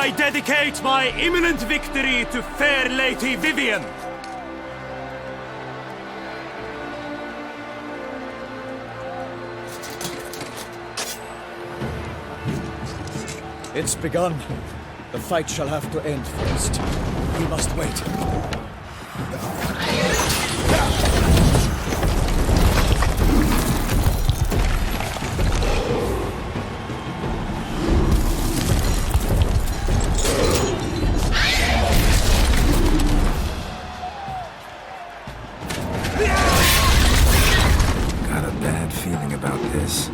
I dedicate my imminent victory to fair Lady Vivian. It's begun. The fight shall have to end first. We must wait. Got a bad feeling about this.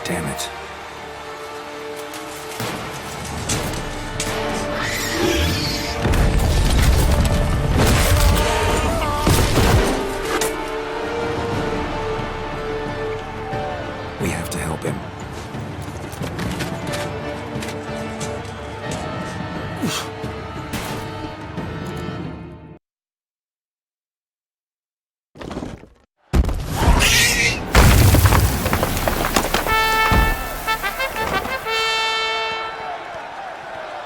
Damn it. We have to help him.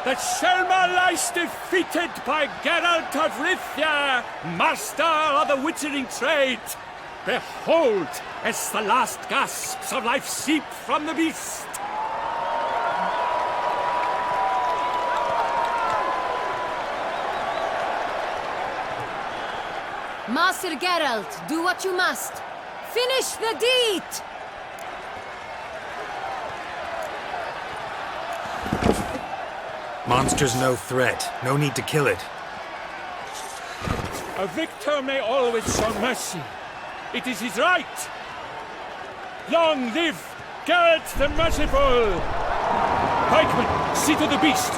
The Selma lies defeated by Geralt of Rivia, master of the witchering trade. Behold, as the last gasps of life seep from the beast. Master Geralt, do what you must. Finish the deed! Monster's no threat. No need to kill it. A victor may always show mercy. It is his right. Long live Geralt the Merciful! Pikemen, see to the beast.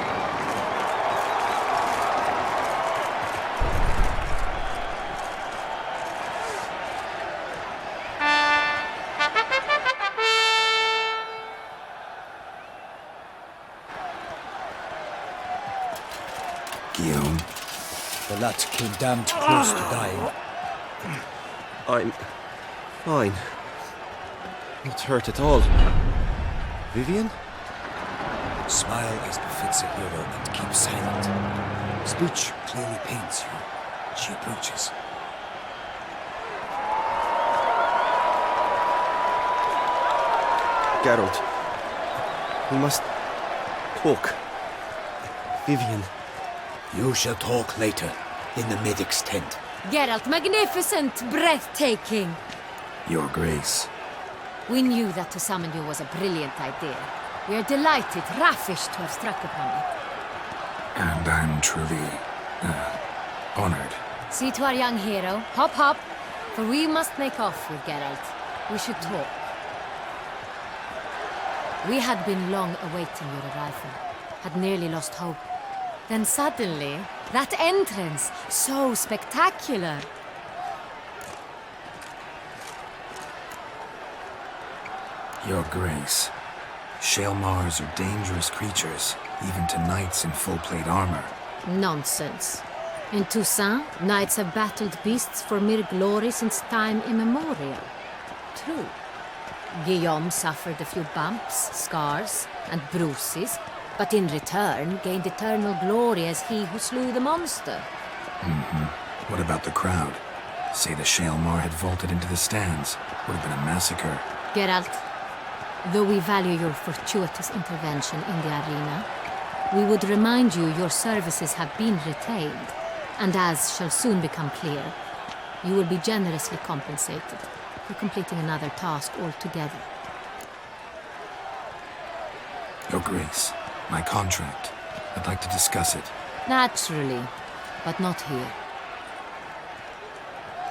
Guillaume. The lad came damned close to dying. I'm fine. Not hurt at all. Vivian? Smile as befits a hero and keep silent. Speech clearly pains you. She approaches. Geralt. We must talk. Vivian. You shall talk later, in the medic's tent. Geralt, magnificent, breathtaking. Your Grace. We knew that to summon you was a brilliant idea. We are delighted, ravished to have struck upon it. And I'm truly, honored. See to our young hero. Hop, hop. For we must make off with Geralt. We should talk. We had been long awaiting your arrival. Had nearly lost hope. Then suddenly, that entrance, so spectacular. Your Grace. Shaelmars are dangerous creatures, even to knights in full plate armor. Nonsense. In Toussaint, knights have battled beasts for mere glory since time immemorial. True. Guillaume suffered a few bumps, scars, and bruises, but in return gained eternal glory as he who slew the monster. What about the crowd? Say the Shaelmar had vaulted into the stands. Would have been a massacre. Geralt, though we value your fortuitous intervention in the arena, we would remind you your services have been retained, and as shall soon become clear, you will be generously compensated for completing another task altogether. Your Grace, my contract. I'd like to discuss it. Naturally, but not here.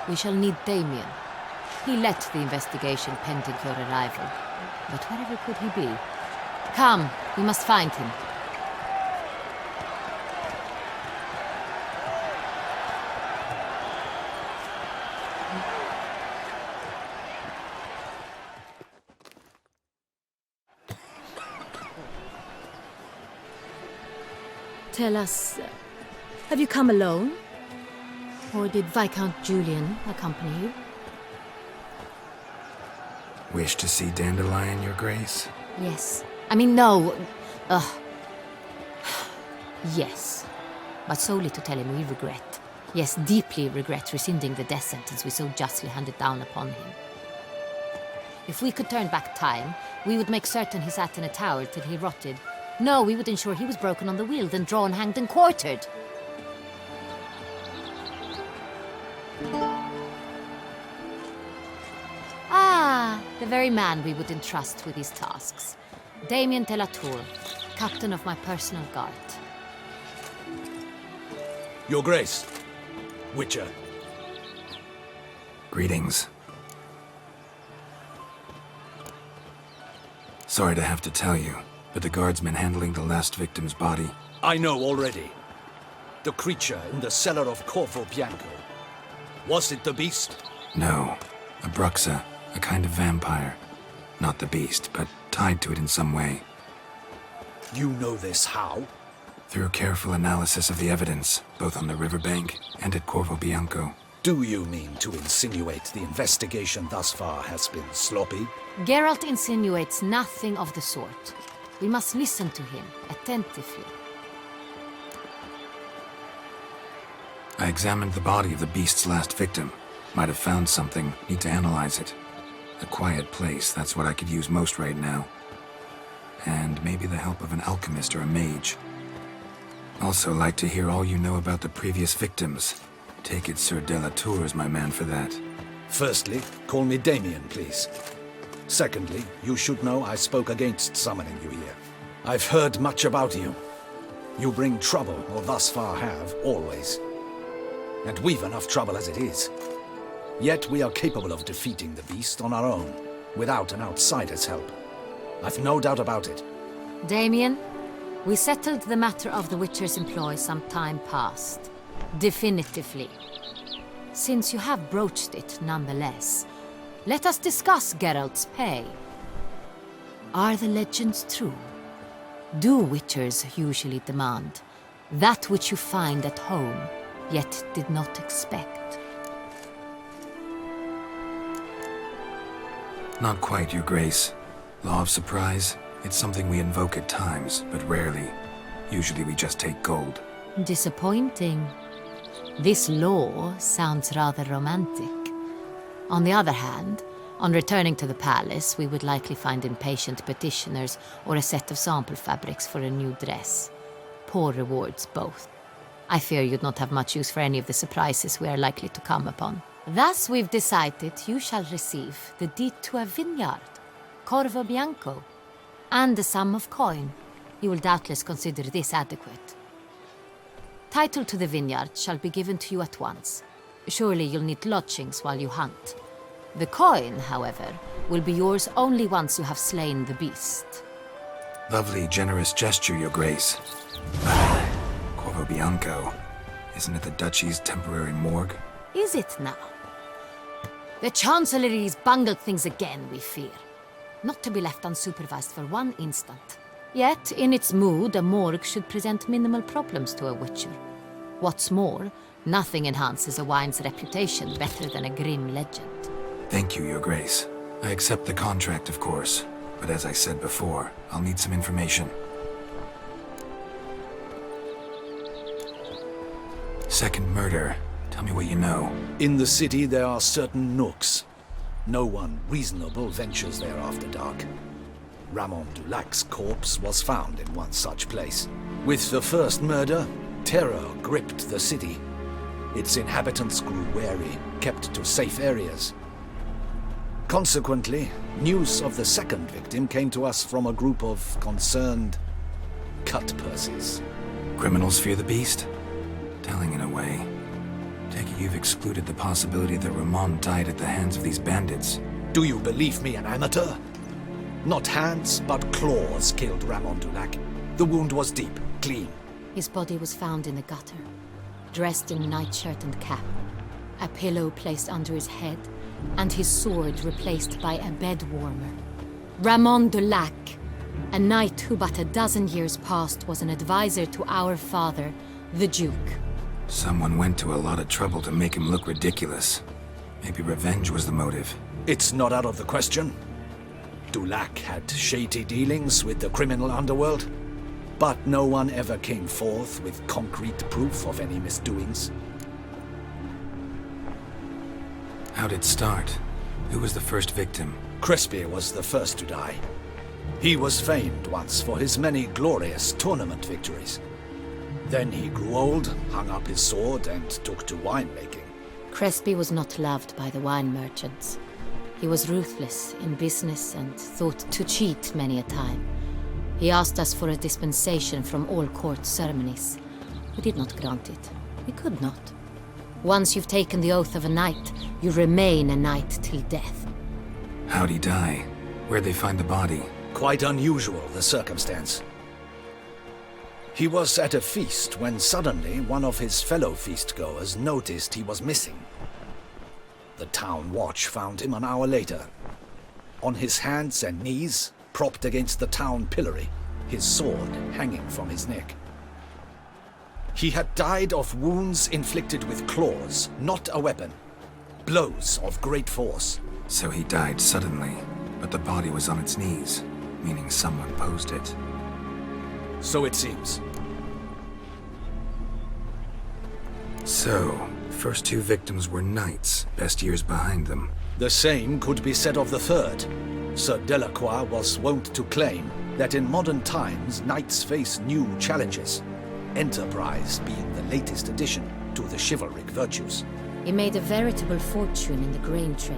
We shall need Damien. He led the investigation pending your arrival. But wherever could he be? Come, we must find him. Tell us, have you come alone? Or did Viscount Julian accompany you? Wish to see Dandelion, Your Grace? Yes. I mean, no. Yes. But solely to tell him we regret. Yes, deeply regret rescinding the death sentence we so justly handed down upon him. If we could turn back time, we would make certain he sat in a tower till he rotted. No, we would ensure he was broken on the wheel, then drawn, hanged, and quartered. Ah, the very man we would entrust with these tasks. Damien de la Tour, captain of my personal guard. Your Grace. Witcher. Greetings. Sorry to have to tell you, but the guardsman handling the last victim's body... I know already. The creature in the cellar of Corvo Bianco. Was it the beast? No, a bruxa, a kind of vampire. Not the beast, but tied to it in some way. You know this how? Through careful analysis of the evidence, both on the riverbank and at Corvo Bianco. Do you mean to insinuate the investigation thus far has been sloppy? Geralt insinuates nothing of the sort. We must listen to him attentively. I examined the body of the beast's last victim. Might have found something, need to analyze it. A quiet place, that's what I could use most right now. And maybe the help of an alchemist or a mage. Also like to hear all you know about the previous victims. Take it Sir de la Tour is my man for that. Firstly, call me Damien, please. Secondly, you should know I spoke against summoning you here. I've heard much about you. You bring trouble, or thus far have, always. And we've enough trouble as it is. Yet we are capable of defeating the beast on our own, without an outsider's help. I've no doubt about it. Damien, we settled the matter of the Witcher's employ some time past. Definitively. Since you have broached it nonetheless, let us discuss Geralt's pay. Are the legends true? Do Witchers usually demand that which you find at home, yet did not expect? Not quite, Your Grace. Law of surprise, it's something we invoke at times, but rarely. Usually we just take gold. Disappointing. This law sounds rather romantic. On the other hand, on returning to the palace, we would likely find impatient petitioners or a set of sample fabrics for a new dress. Poor rewards, both. I fear you'd not have much use for any of the surprises we are likely to come upon. Thus, we've decided you shall receive the deed to a vineyard, Corvo Bianco, and a sum of coin. You will doubtless consider this adequate. Title to the vineyard shall be given to you at once. Surely you'll need lodgings while you hunt. The coin, however, will be yours only once you have slain the beast. Lovely, generous gesture, Your Grace. Corvo Bianco. Isn't it the Duchy's temporary morgue? Is it now? The Chancellery's bungled things again, we fear. Not to be left unsupervised for one instant. Yet, in its mood, a morgue should present minimal problems to a Witcher. What's more, nothing enhances a wine's reputation better than a grim legend. Thank you, Your Grace. I accept the contract, of course. But as I said before, I'll need some information. Second murder. Tell me what you know. In the city there are certain nooks. No one reasonable ventures there after dark. Ramon Dulac's corpse was found in one such place. With the first murder, terror gripped the city. Its inhabitants grew wary, kept to safe areas. Consequently, news of the second victim came to us from a group of concerned cut-purses. Criminals fear the beast? Telling in a way. Take it you've excluded the possibility that Ramon died at the hands of these bandits. Do you believe me an amateur? Not hands, but claws killed Ramon Dulac. The wound was deep, clean. His body was found in the gutter, dressed in nightshirt and cap, a pillow placed under his head, and his sword replaced by a bed warmer. Ramon Dulac, A knight who but a dozen years past was an advisor to our father, the Duke. Someone went to a lot of trouble to make him look ridiculous. Maybe revenge was the motive. It's not out of the question. Dulac had shady dealings with the criminal underworld, but no one ever came forth with concrete proof of any misdoings. How'd it start? Who was the first victim? Crespi was the first to die. He was famed once for his many glorious tournament victories. Then he grew old, hung up his sword, and took to winemaking. Crespi was not loved by the wine merchants. He was ruthless in business and thought to cheat many a time. He asked us for a dispensation from all court ceremonies. We did not grant it. We could not. Once you've taken the oath of a knight, you remain a knight till death. How'd he die? Where'd they find the body? Quite unusual, the circumstance. He was at a feast when suddenly one of his fellow feastgoers noticed he was missing. The town watch found him an hour later. On his hands and knees, propped against the town pillory, his sword hanging from his neck. He had died of wounds inflicted with claws, not a weapon. Blows of great force. So he died suddenly, but the body was on its knees, meaning someone posed it. So it seems. So, first two victims were knights, best years behind them. The same could be said of the third. Sir Delacroix was wont to claim that in modern times knights face new challenges, enterprise being the latest addition to the chivalric virtues. He made a veritable fortune in the grain trade.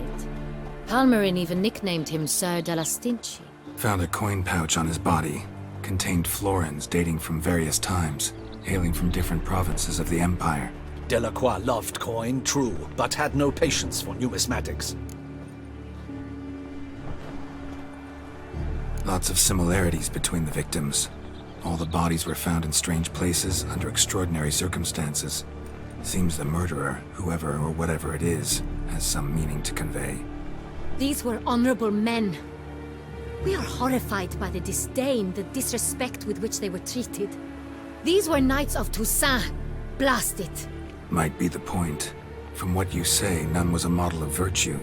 Palmerin even nicknamed him Sir della Stinci. Found a coin pouch on his body. Contained florins dating from various times, hailing from different provinces of the Empire. Delacroix loved coin, true, but had no patience for numismatics. Lots of similarities between the victims. All the bodies were found in strange places under extraordinary circumstances. Seems the murderer, whoever or whatever it is, has some meaning to convey. These were honorable men. We are horrified by the disdain, the disrespect with which they were treated. These were knights of Toussaint. Blast it. Might be the point. From what you say, none was a model of virtue.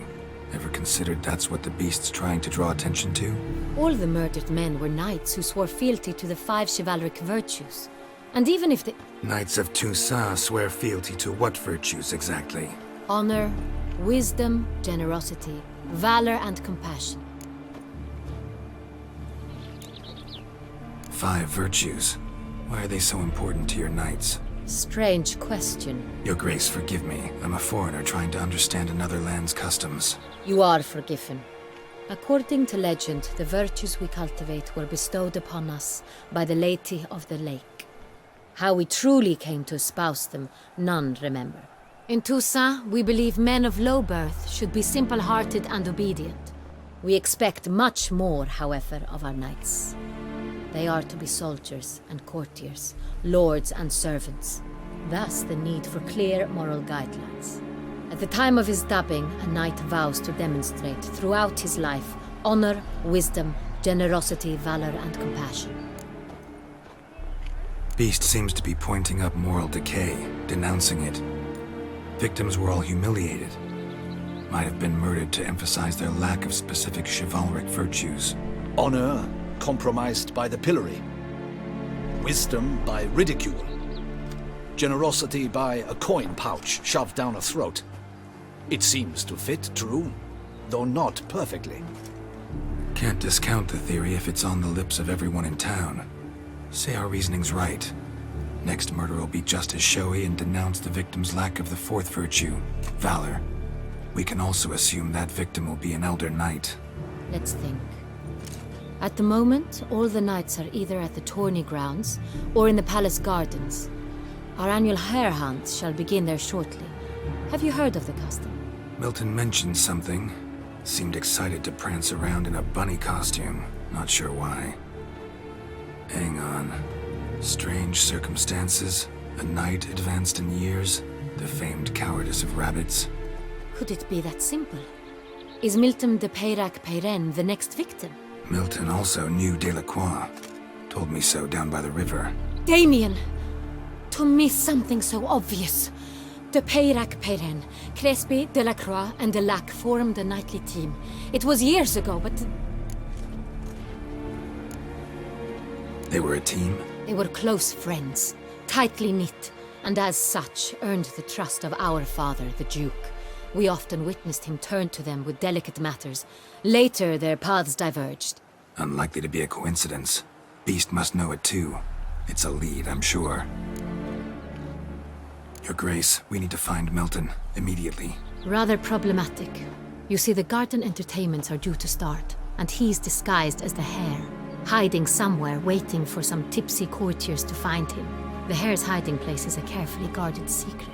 Ever considered that's what the beast's trying to draw attention to? All the murdered men were knights who swore fealty to the 5 chivalric virtues. And even if the... Knights of Toussaint swear fealty to what virtues exactly? Honor, wisdom, generosity, valor, and compassion. 5 virtues. Why are they so important to your knights? Strange question. Your Grace, forgive me. I'm a foreigner trying to understand another land's customs. You are forgiven. According to legend, the virtues we cultivate were bestowed upon us by the Lady of the Lake. How we truly came to espouse them, none remember. In Toussaint, we believe men of low birth should be simple-hearted and obedient. We expect much more, however, of our knights. They are to be soldiers and courtiers, lords and servants. Thus the need for clear moral guidelines. At the time of his dubbing, a knight vows to demonstrate throughout his life honor, wisdom, generosity, valor, and compassion. Beast seems to be pointing up moral decay, denouncing it. Victims were all humiliated. Might have been murdered to emphasize their lack of specific chivalric virtues. Honor compromised by the pillory. Wisdom by ridicule. Generosity by a coin pouch shoved down a throat. It seems to fit, true, though not perfectly. Can't discount the theory if it's on the lips of everyone in town. Say our reasoning's right. Next murder will be just as showy and denounce the victim's lack of the 4th virtue, valor. We can also assume that victim will be an elder knight. Let's think. At the moment, all the knights are either at the tourney grounds or in the palace gardens. Our annual hare hunt shall begin there shortly. Have you heard of the custom? Milton mentioned something. Seemed excited to prance around in a bunny costume. Not sure why. Hang on. Strange circumstances. A knight advanced in years. The famed cowardice of rabbits. Could it be that simple? Is Milton de Peyrac Peyren the next victim? Milton also knew Delacroix. Told me so down by the river. Damien! To me, something so obvious. De Peyrac Perrin, Crespi, Delacroix, and Delac formed a knightly team. It was years ago, but... They were a team? They were close friends, tightly knit, and as such earned the trust of our father, the Duke. We often witnessed him turn to them with delicate matters. Later, their paths diverged. Unlikely to be a coincidence. Beast must know it too. It's a lead, I'm sure. Your Grace, we need to find Milton, immediately. Rather problematic. You see, the garden entertainments are due to start, and he's disguised as the hare, hiding somewhere, waiting for some tipsy courtiers to find him. The hare's hiding place is a carefully guarded secret.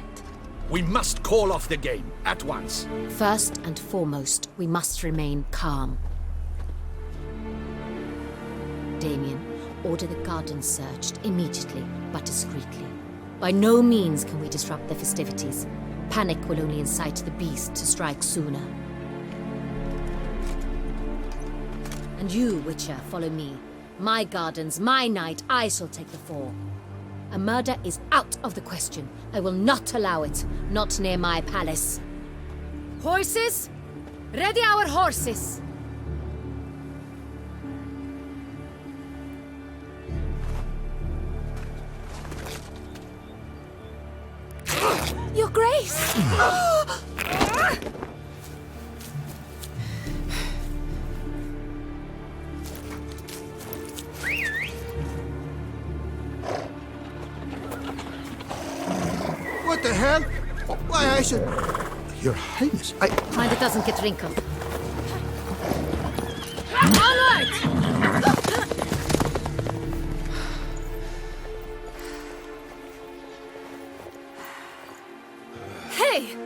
We must call off the game, at once. First and foremost, we must remain calm. Damien, order the garden searched immediately, but discreetly. By no means can we disrupt the festivities. Panic will only incite the beast to strike sooner. And you, Witcher, follow me. My gardens, my night, I shall take the fall. A murder is out of the question. I will not allow it. Not near my palace. Horses? Ready our horses! Your Grace! What the hell? Why, I should... Your Highness, Mind it doesn't get wrinkled. Onward! Hey!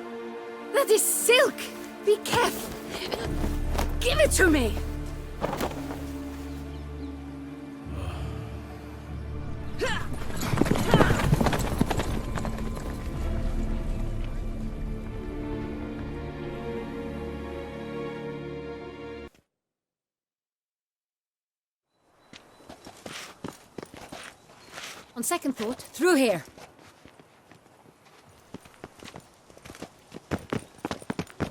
That is silk! Be careful! Give it to me! On second thought, through here.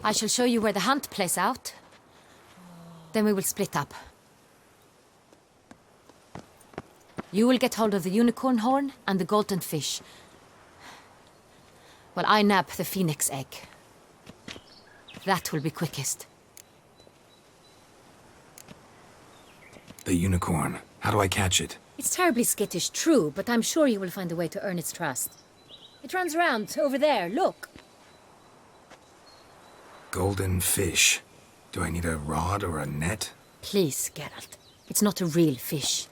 I shall show you where the hunt plays out. Then we will split up. You will get hold of the unicorn horn and the golden fish. While I nab the phoenix egg. That will be quickest. The unicorn. How do I catch it? It's terribly skittish, true, but I'm sure you will find a way to earn its trust. It runs around, over there, look. Golden fish. Do I need a rod or a net? Please, Geralt. It's not a real fish.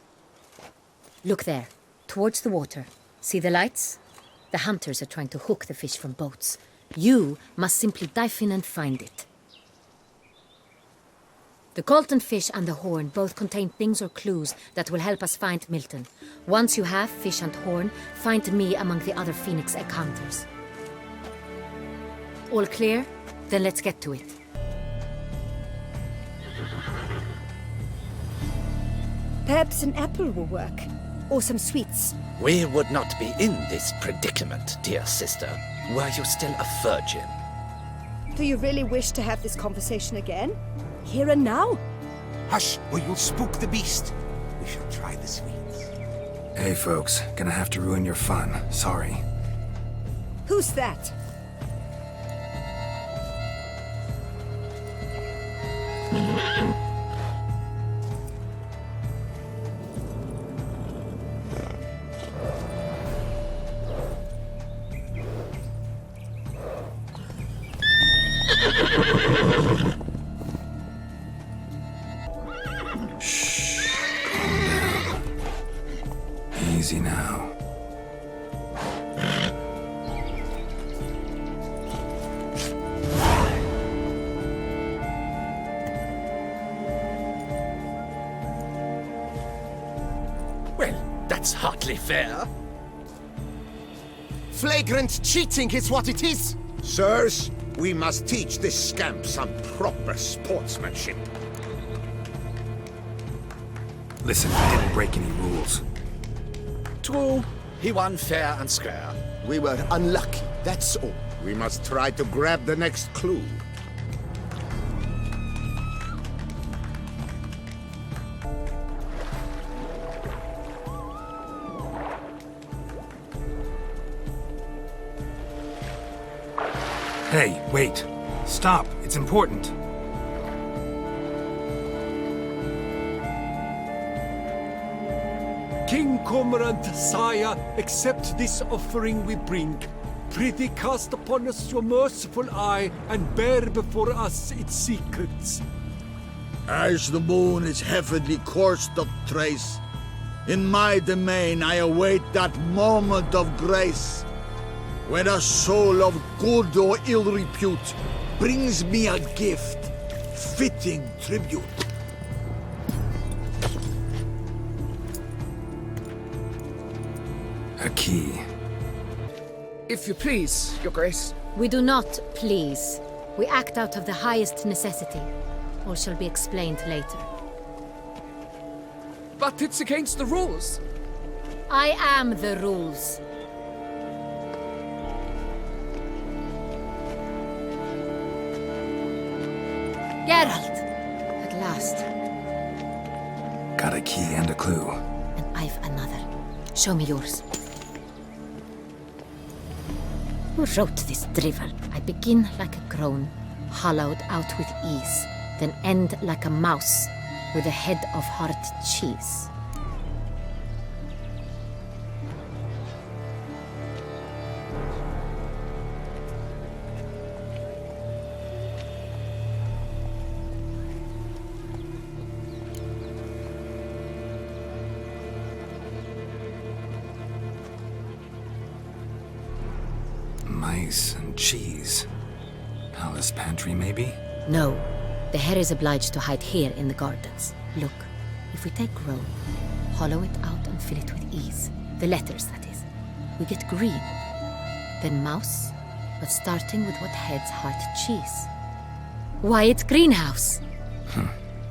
Look there, towards the water. See the lights? The hunters are trying to hook the fish from boats. You must simply dive in and find it. The golden fish and the horn both contain things or clues that will help us find Milton. Once you have fish and horn, find me among the other phoenix egg hunters. All clear? Then let's get to it. Perhaps an apple will work. Or some sweets. We would not be in this predicament, dear sister, were you still a virgin. Do you really wish to have this conversation again? Here and now? Hush, or you'll spook the beast. We shall try the sweets. Hey folks, gonna have to ruin your fun. Sorry. Who's that? Easy now. Well, that's hardly fair. Flagrant cheating is what it is! Sirs, we must teach this scamp some proper sportsmanship. Listen, I didn't break any rules. True, he won fair and square. We were unlucky, that's all. We must try to grab the next clue. Hey, wait. Stop. It's important. King Cormorant, sire, accept this offering we bring. Prithee cast upon us your merciful eye, and bear before us its secrets. As the moon is heavily coursed of trace, in my domain I await that moment of grace, when a soul of good or ill repute brings me a gift, fitting tribute. A key. If you please, Your Grace. We do not please. We act out of the highest necessity. All shall be explained later. But it's against the rules. I am the rules. Geralt! At last. Got a key and a clue. And I've another. Show me yours. Who wrote this drivel? I begin like a groan, hollowed out with ease, then end like a mouse with a head of hard cheese. Mice and cheese. Palace pantry, maybe? No, the hare is obliged to hide here in the gardens. Look, if we take row, hollow it out and fill it with ease. The letters, that is. We get green. Then mouse, but starting with what heads heart cheese. Why, it's greenhouse!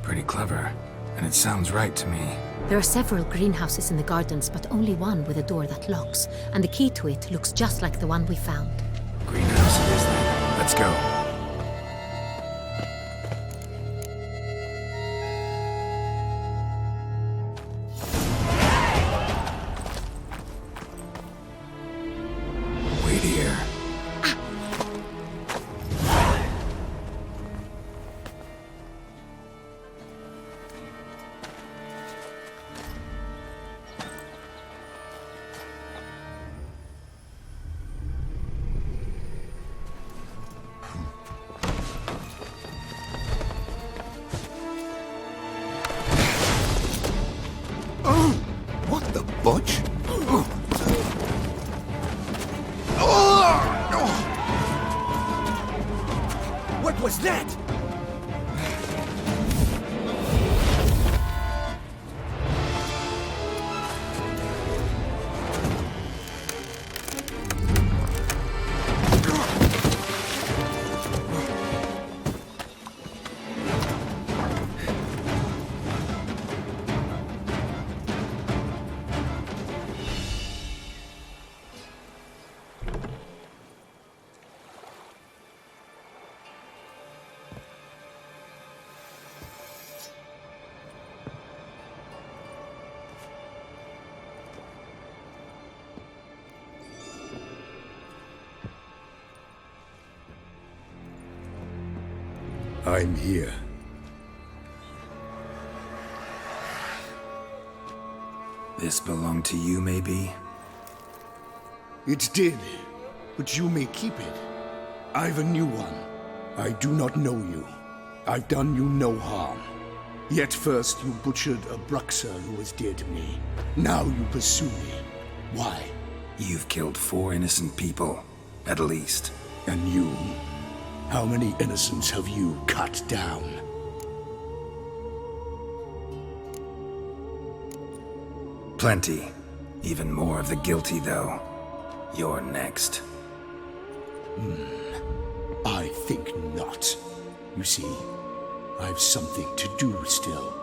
Pretty clever. And it sounds right to me. There are several greenhouses in the gardens, but only one with a door that locks, and the key to it looks just like the one we found. Greenhouse it is then. Let's go. Wait here. What the butch? What was that? I'm here. This belonged to you, maybe? It did, but you may keep it. I've a new one. I do not know you. I've done you no harm. Yet first you butchered a Bruxer who was dear to me. Now you pursue me. Why? You've killed 4 innocent people, at least. And you? How many innocents have you cut down? Plenty. Even more of the guilty, though. You're next. I think not. You see, I've something to do still.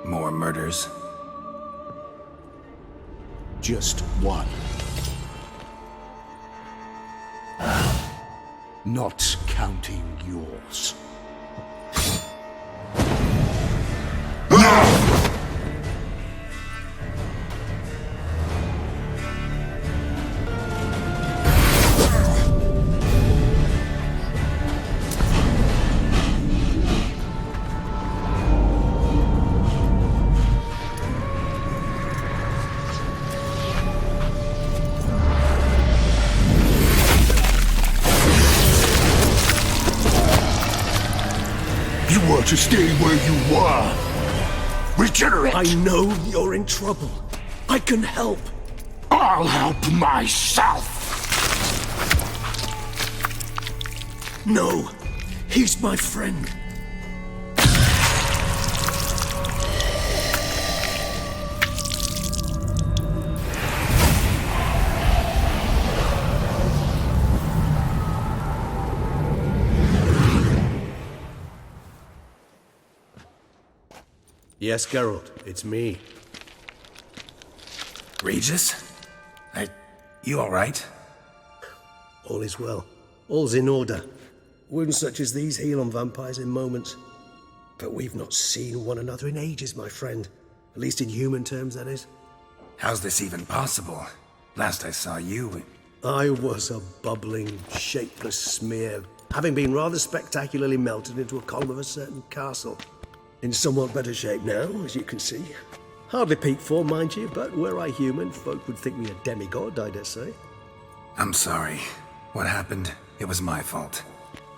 More murders? Just one. Not counting yours. To stay where you were. Regenerate! I know you're in trouble. I can help. I'll help myself! No, he's my friend. Yes, Geralt, it's me. Regis? You alright? All is well. All's in order. Wounds such as these heal on vampires in moments. But we've not seen one another in ages, my friend. At least in human terms, that is. How's this even possible? Last I saw you... I was a bubbling, shapeless smear, having been rather spectacularly melted into a column of a certain castle. In somewhat better shape now, as you can see. Hardly peak form, mind you, but were I human, folk would think me a demigod, I dare say. I'm sorry. What happened? It was my fault.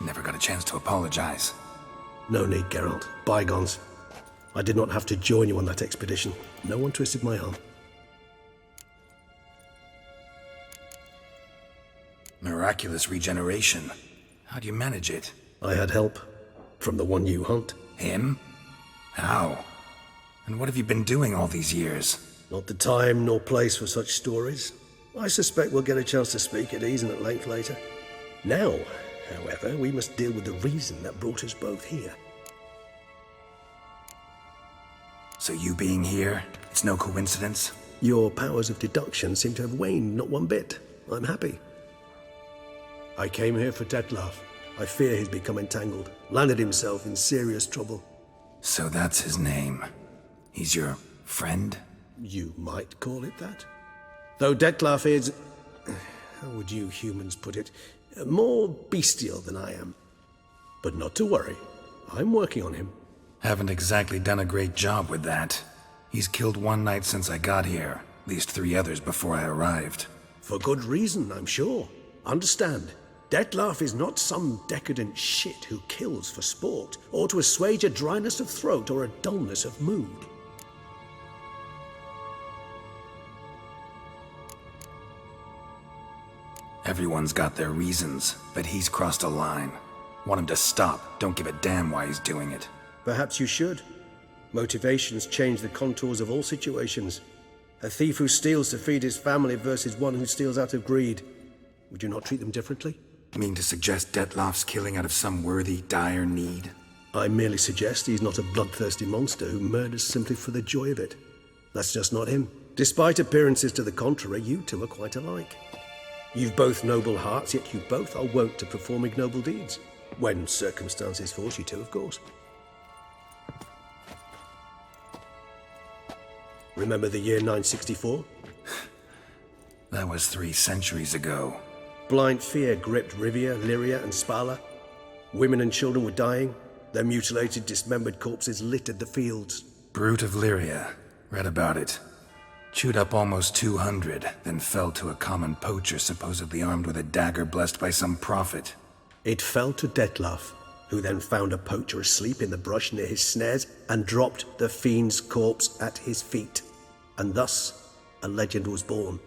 Never got a chance to apologize. No need, Geralt. Bygones. I did not have to join you on that expedition. No one twisted my arm. Miraculous regeneration. How do you manage it? I had help. From the one you hunt. Him? How? And what have you been doing all these years? Not the time nor place for such stories. I suspect we'll get a chance to speak at ease and at length later. Now, however, we must deal with the reason that brought us both here. So you being here, it's no coincidence? Your powers of deduction seem to have waned not one bit. I'm happy. I came here for Detlef. I fear he's become entangled, landed himself in serious trouble. So that's his name. He's your friend? You might call it that. Though Detlef is, how would you humans put it, more bestial than I am. But not to worry, I'm working on him. Haven't exactly done a great job with that. He's killed one knight since I got here, at least 3 others before I arrived. For good reason, I'm sure. Understand, Detlef is not some decadent shit who kills for sport, or to assuage a dryness of throat or a dullness of mood. Everyone's got their reasons, but he's crossed a line. Want him to stop, don't give a damn why he's doing it. Perhaps you should. Motivations change the contours of all situations. A thief who steals to feed his family versus one who steals out of greed. Would you not treat them differently? You mean to suggest Detlef's killing out of some worthy, dire need? I merely suggest he's not a bloodthirsty monster who murders simply for the joy of it. That's just not him. Despite appearances to the contrary, you two are quite alike. You've both noble hearts, yet you both are wont to perform ignoble deeds. When circumstances force you to, of course. Remember the year 964? That was 3 centuries ago. Blind fear gripped Rivia, Lyria, and Spala. Women and children were dying. Their mutilated, dismembered corpses littered the fields. Brute of Lyria. Read about it. Chewed up almost 200, then fell to a common poacher supposedly armed with a dagger blessed by some prophet. It fell to Detlef, who then found a poacher asleep in the brush near his snares and dropped the fiend's corpse at his feet. And thus, a legend was born.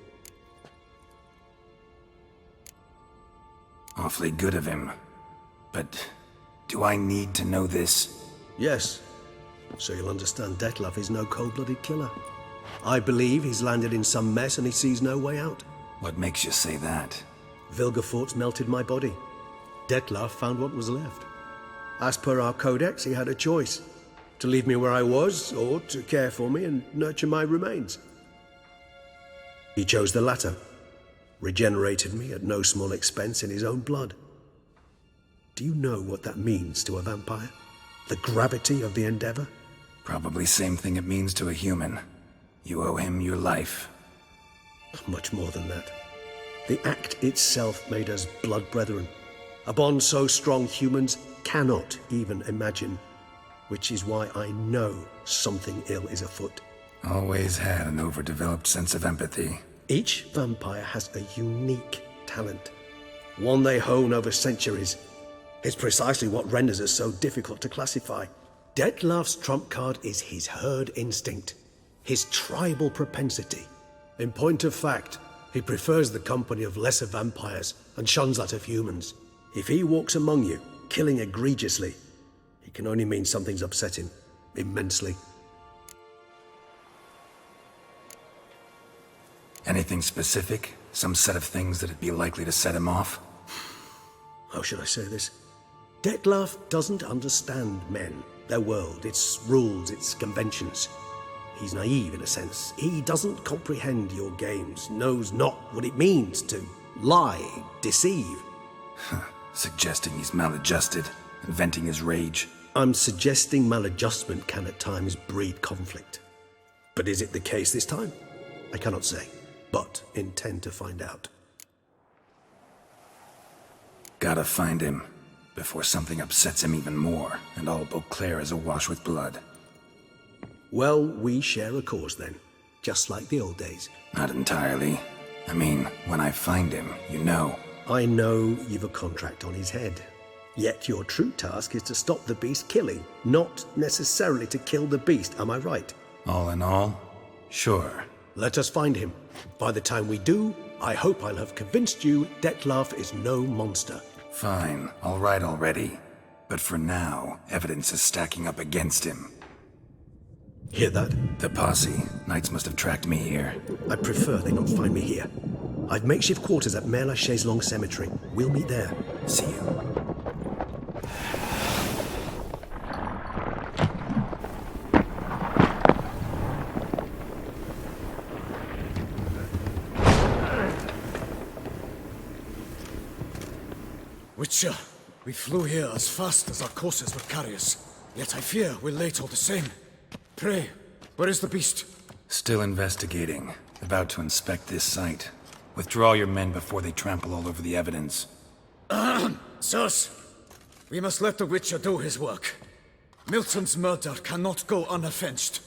Awfully good of him. But do I need to know this? Yes. So you'll understand Detlef is no cold-blooded killer. I believe he's landed in some mess and he sees no way out. What makes you say that? Vilgefortz melted my body. Detlef found what was left. As per our codex, he had a choice. To leave me where I was, or to care for me and nurture my remains? He chose the latter, regenerated me at no small expense in his own blood. Do you know what that means to a vampire? The gravity of the endeavor? Probably same thing it means to a human. You owe him your life. Much more than that. The act itself made us blood brethren. A bond so strong humans cannot even imagine, which is why I know something ill is afoot. Always had an overdeveloped sense of empathy. Each vampire has a unique talent, one they hone over centuries. It's precisely what renders us so difficult to classify. Detlef's trump card is his herd instinct, his tribal propensity. In point of fact, he prefers the company of lesser vampires and shuns that of humans. If he walks among you, killing egregiously, it can only mean something's upset him immensely. Anything specific? Some set of things that'd be likely to set him off? How should I say this? Detlef doesn't understand men, their world, its rules, its conventions. He's naive in a sense. He doesn't comprehend your games, knows not what it means to lie, deceive. Suggesting he's maladjusted, and venting his rage. I'm suggesting maladjustment can at times breed conflict. But is it the case this time? I cannot say, but intend to find out. Gotta find him, before something upsets him even more, and all Beauclair is awash with blood. Well, we share a cause then, just like the old days. Not entirely. I mean, when I find him, you know. I know you've a contract on his head. Yet your true task is to stop the beast killing, not necessarily to kill the beast, am I right? All in all, sure. Let us find him. By the time we do, I hope I'll have convinced you Detlef is no monster. Fine, all right already. But for now, evidence is stacking up against him. Hear that? The posse. Knights must have tracked me here. I prefer they not find me here. I've makeshift quarters at Mère Lachaise Long Cemetery. We'll meet there. See you. Witcher, we flew here as fast as our courses would carry us. Yet I fear we're late all the same. Pray, where is the beast? Still investigating. About to inspect this site. Withdraw your men before they trample all over the evidence. Sirs, we must let the Witcher do his work. Milton's murder cannot go unavenged.